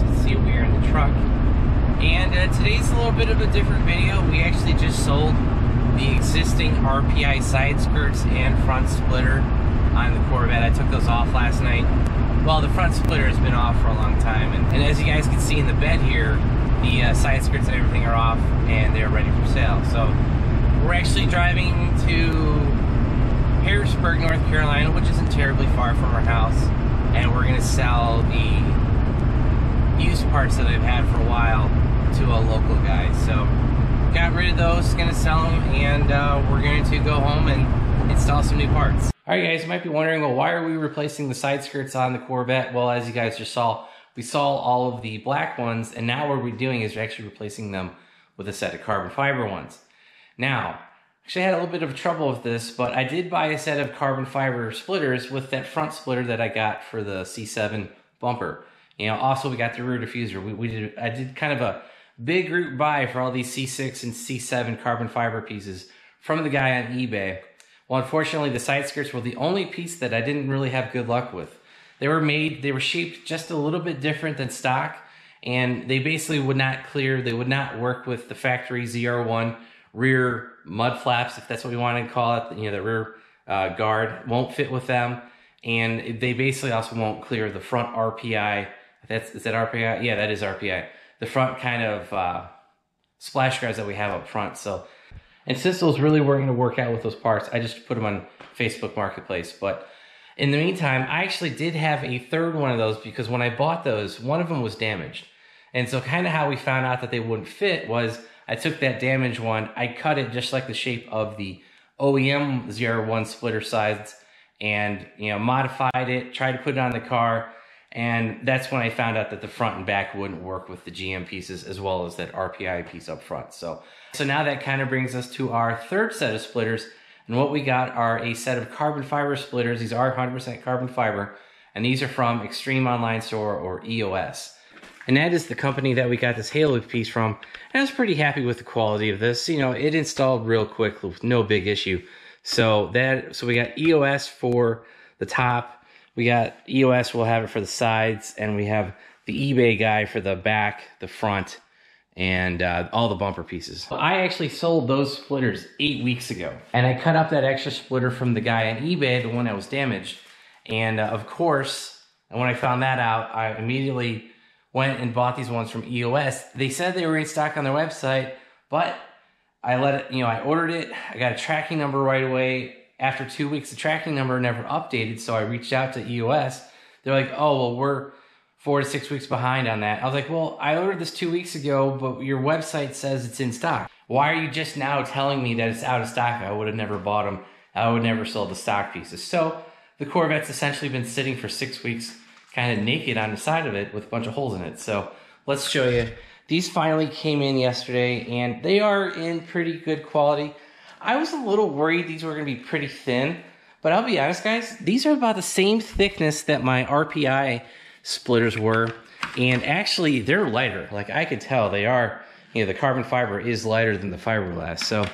can see, we are in the truck. And today's a little bit of a different video. We actually just sold the existing RPI side skirts and front splitter on the Corvette. I took those off last night. Well, the front splitter has been off for a long time. And as you guys can see in the bed here, the side skirts and everything are off and they're ready for sale. So we're actually driving to Harrisburg, North Carolina, which isn't terribly far from our house. And we're going to sell the used parts that I've had for a while to a local guy. So got rid of those, going to sell them, and we're going to go home and install some new parts. Alright guys, you might be wondering, well, why are we replacing the side skirts on the Corvette? Well, as you guys just saw, we saw all of the black ones, and now what we're doing is we're actually replacing them with a set of carbon fiber ones. Now, actually I had a little bit of trouble with this, but I did buy a set of carbon fiber splitters with that front splitter that I got for the C7 bumper. You know, also we got the rear diffuser. I did kind of a big group buy for all these C6 and C7 carbon fiber pieces from the guy on eBay. Well, unfortunately, the side skirts were the only piece that I didn't really have good luck with. They were shaped just a little bit different than stock, and they basically would not clear. They would not work with the factory ZR1 rear mud flaps, if that's what we want to call it. You know, the rear guard won't fit with them, and they basically also won't clear the front RPI. Is that RPI? Yeah, that is RPI. The front kind of splash guards that we have up front. So, and since those really weren't going to work out with those parts, I just put them on Facebook Marketplace. But in the meantime, I actually did have a third one of those because when I bought those, one of them was damaged. And so kind of how we found out that they wouldn't fit was I took that damaged one, I cut it just like the shape of the OEM ZR1 splitter sides, and modified it, tried to put it on the car. And that's when I found out that the front and back wouldn't work with the GM pieces as well as that RPI piece up front. So now that kind of brings us to our third set of splitters. And what we got are a set of carbon fiber splitters. These are 100% carbon fiber. And these are from Extreme Online Store, or EOS. And that is the company that we got this halo piece from. And I was pretty happy with the quality of this. You know, it installed real quick with no big issue. So we got EOS for the top. We got EOS, we'll have it for the sides, and we have the eBay guy for the back, the front, and all the bumper pieces. I actually sold those splitters 8 weeks ago, and I cut up that extra splitter from the guy on eBay, the one that was damaged. And of course, when I found that out, I immediately went and bought these ones from EOS. They said they were in stock on their website, but I I ordered it, I got a tracking number right away. After 2 weeks, the tracking number never updated, so I reached out to EOS. They're like, oh, well, we're 4 to 6 weeks behind on that. I was like, well, I ordered this 2 weeks ago, but your website says it's in stock. Why are you just now telling me that it's out of stock? I would have never bought them. I would never sold the stock pieces. So the Corvette's essentially been sitting for 6 weeks, kind of naked on the side of it with a bunch of holes in it. So let's show you. These finally came in yesterday, and they are in pretty good quality. I was a little worried these were going to be pretty thin, but I'll be honest, guys, these are about the same thickness that my RPI splitters were, and actually they're lighter. Like, I could tell they are, the carbon fiber is lighter than the fiberglass. So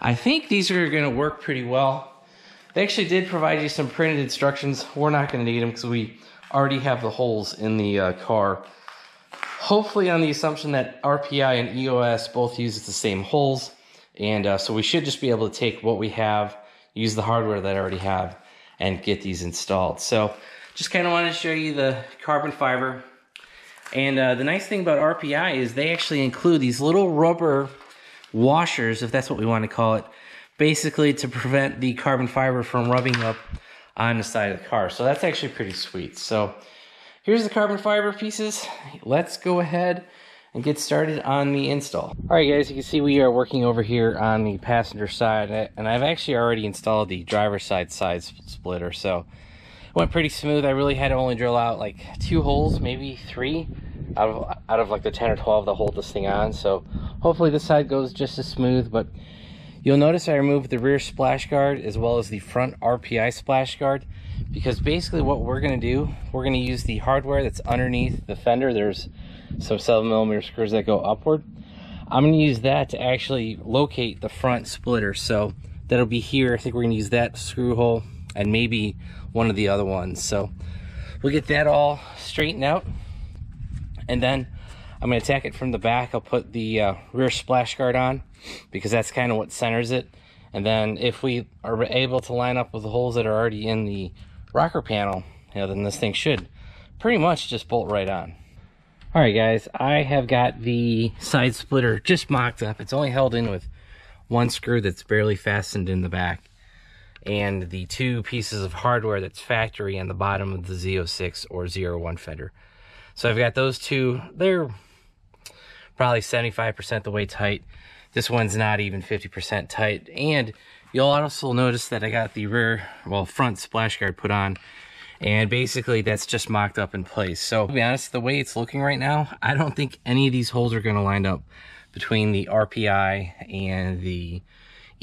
I think these are going to work pretty well. They actually did provide you some printed instructions. We're not going to need them because we already have the holes in the car. Hopefully on the assumption that RPI and EOS both use the same holes. And so we should just be able to take what we have, use the hardware that I already have, and get these installed. So just kind of wanted to show you the carbon fiber. And the nice thing about RPI is they actually include these little rubber washers, if that's what we want to call it, basically to prevent the carbon fiber from rubbing up on the side of the car. So that's actually pretty sweet. So here's the carbon fiber pieces. Let's go ahead and get started on the install. Alright guys, you can see we are working over here on the passenger side, and I've actually already installed the driver's side splitter, so it went pretty smooth. I really had to only drill out like 2 holes, maybe 3 out of like the 10 or 12 to hold this thing on. So hopefully this side goes just as smooth. But you'll notice I removed the rear splash guard as well as the front RPI splash guard, because basically what we're going to do, we're going to use the hardware that's underneath the fender. There's some 7mm screws that go upward. I'm going to use that to actually locate the front splitter. So that'll be here. I think we're going to use that screw hole and maybe one of the other ones. So we'll get that all straightened out, And then I'm going to attack it from the back. I'll put the rear splash guard on because that's kind of what centers it. And then if we are able to line up with the holes that are already in the rocker panel, you know, then this thing should pretty much just bolt right on. All right, guys, I have got the side splitter just mocked up. It's only held in with one screw that's barely fastened in the back, and the 2 pieces of hardware that's factory on the bottom of the Z06 or ZR1 fender. So I've got those 2. They're probably 75% the way tight. This one's not even 50% tight. And you'll also notice that I got the front splash guard put on, and basically that's just mocked up in place. So to be honest, the way it's looking right now, I don't think any of these holes are going to line up between the RPI and the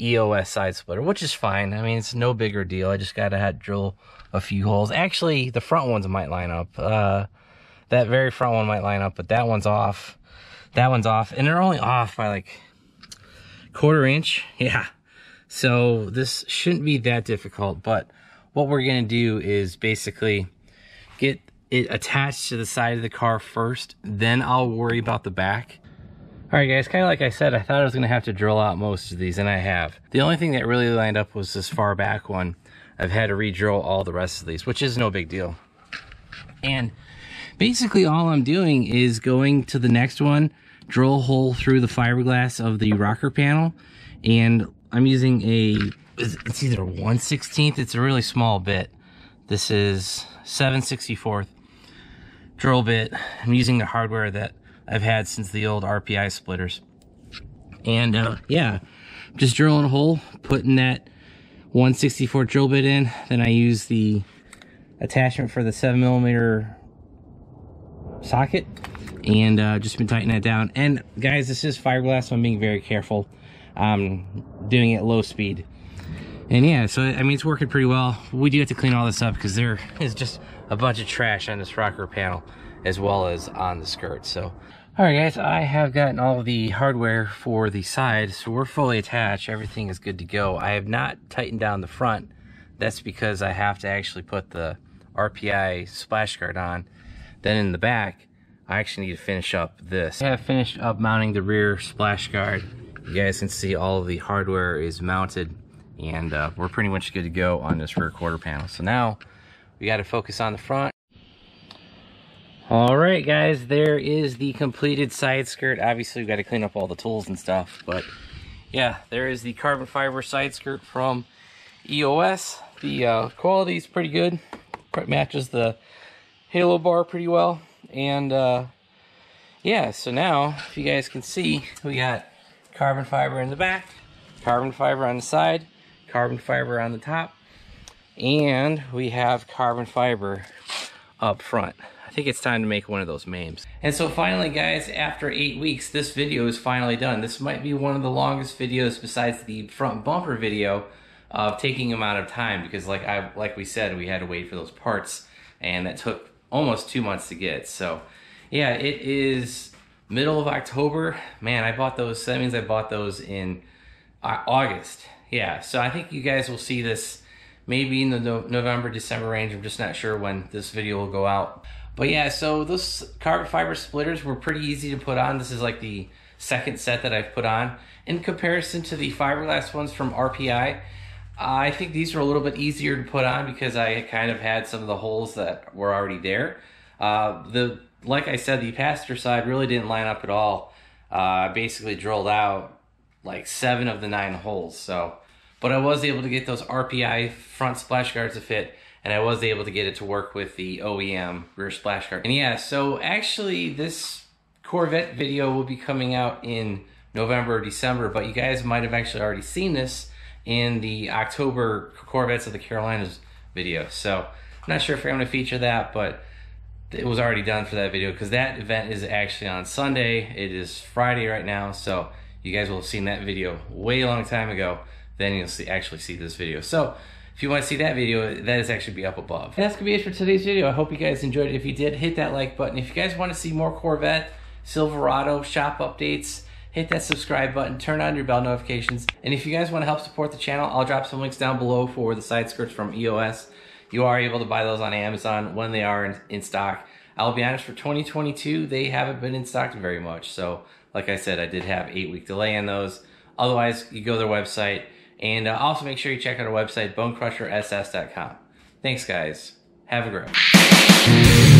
EOS side splitter, which is fine. I mean, it's no bigger deal. I just gotta drill a few holes. Actually, the front ones might line up. That very front one might line up, but that one's off. That one's off, and they're only off by like 1/4 inch. Yeah, so this shouldn't be that difficult. But what we're gonna do is basically get it attached to the side of the car first, then I'll worry about the back. All right, guys, kind of like I said, I thought I was gonna have to drill out most of these, and I have. The only thing that really lined up was this far back one. I've had to re-drill all the rest of these, which is no big deal. And basically all I'm doing is going to the next one, drill a hole through the fiberglass of the rocker panel, and I'm using it's either 1/16, it's a really small bit. This is 7/64 drill bit. I'm using the hardware that I've had since the old RPI splitters. And yeah, just drilling a hole, putting that 1/64 drill bit in. Then I use the attachment for the 7mm socket, and just been tightening that down. And guys, this is fiberglass, so I'm being very careful. Doing it at low speed. And yeah, so I mean, it's working pretty well. We do have to clean all this up because there is just a bunch of trash on this rocker panel as well as on the skirt. So all right, guys, I have gotten all of the hardware for the side, so we're fully attached. Everything is good to go. I have not tightened down the front. That's because I have to actually put the RPI splash guard on. Then in the back, I actually need to finish up this. I have finished up mounting the rear splash guard. You guys can see all of the hardware is mounted, and we're pretty much good to go on this rear quarter panel. So now we got to focus on the front. All right, guys, there is the completed side skirt. Obviously, we've got to clean up all the tools and stuff, but yeah, there is the carbon fiber side skirt from EOS. The quality is pretty good. It matches the halo bar pretty well. And yeah, so now, if you guys can see, we got carbon fiber in the back, carbon fiber on the side, carbon fiber on the top, and we have carbon fiber up front. I think it's time to make one of those memes. And so finally, guys, after 8 weeks, this video is finally done. This might be one of the longest videos besides the front bumper video of taking amount of time, because like we said, we had to wait for those parts, and that took almost 2 months to get. So yeah, it is middle of October. Man, I bought those, so that means I bought those in August. Yeah, so I think you guys will see this maybe in the November, December range. I'm just not sure when this video will go out. But yeah, so those carbon fiber splitters were pretty easy to put on. This is like the second set that I've put on. In comparison to the fiberglass ones from RPI, I think these are a little bit easier to put on because I kind of had some of the holes that were already there. Like I said, the passenger side really didn't line up at all. I basically drilled out like 7 of the 9 holes. But I was able to get those RPI front splash guards to fit, and I was able to get it to work with the OEM rear splash guard. And yeah, so actually this Corvette video will be coming out in November or December, but you guys might have actually already seen this in the October Corvettes of the Carolinas video. So I'm not sure if I'm going to feature that, but it was already done for that video because that event is actually on Sunday. It is Friday right now, so you guys will have seen that video way long time ago. Then you'll actually see this video. So if you want to see that video, that is actually be up above. And that's going to be it for today's video. I hope you guys enjoyed it. If you did, hit that like button. If you guys want to see more Corvette, Silverado shop updates, hit that subscribe button, turn on your bell notifications. And if you guys want to help support the channel, I'll drop some links down below for the side skirts from EOS. You are able to buy those on Amazon when they are in stock. I'll be honest, for 2022, they haven't been in stock very much. So, like I said, I did have 8-week delay on those. Otherwise, you go to their website. And also make sure you check out our website, BonecrrusherSS.com. Thanks, guys. Have a great one.